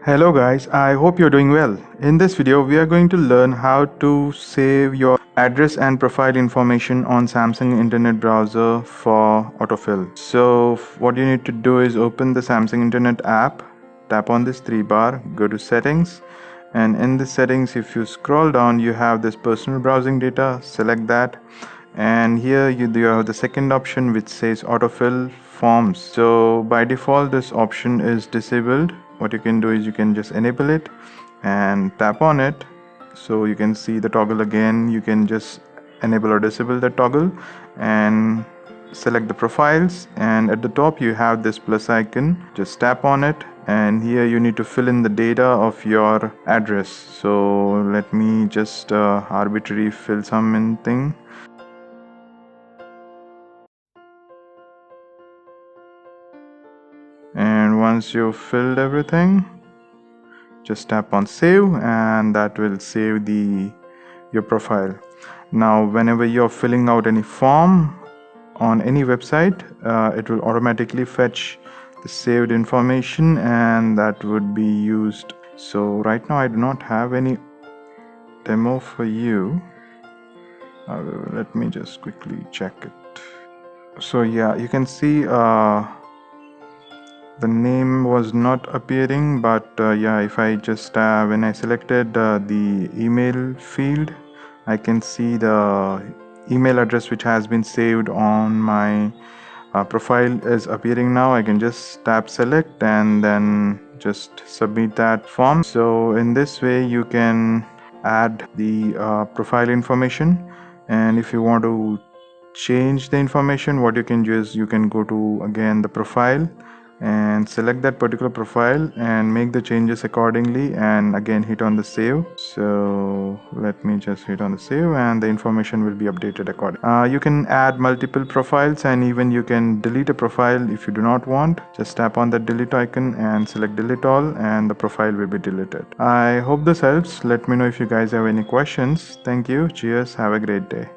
Hello guys, I hope you're doing well. In this video, we are going to learn how to save your address and profile information on Samsung Internet Browser for Autofill. So what you need to do is open the Samsung Internet app, tap on this three bar, go to settings, and in the settings, if you scroll down, you have this personal browsing data, select that, and here you have the second option which says autofill forms. So by default this option is disabled. What you can do is you can just enable it and tap on it, so you can see the toggle again. You can just enable or disable the toggle and select the profiles, and at the top you have this plus icon. Just tap on it, and here you need to fill in the data of your address. So let me just arbitrarily fill something. And once you've filled everything, just tap on save, and that will save your profile. Now whenever you're filling out any form on any website, it will automatically fetch the saved information, and that would be used. So right now I do not have any demo for you. Let me just quickly check it. So yeah, you can see the name was not appearing, but yeah, if I just when I selected the email field, I can see the email address which has been saved on my profile is appearing now. I can just tap select and then just submit that form. So in this way you can add the profile information, and if you want to change the information, what you can do is you can go to again the profile and select that particular profile and make the changes accordingly, and again hit on the save. So let me just hit on the save, and the information will be updated accordingly. You can add multiple profiles, and even you can delete a profile if you do not want. Just tap on that delete icon and select delete all, and the profile will be deleted. I hope this helps. Let me know if you guys have any questions. Thank you. Cheers. Have a great day.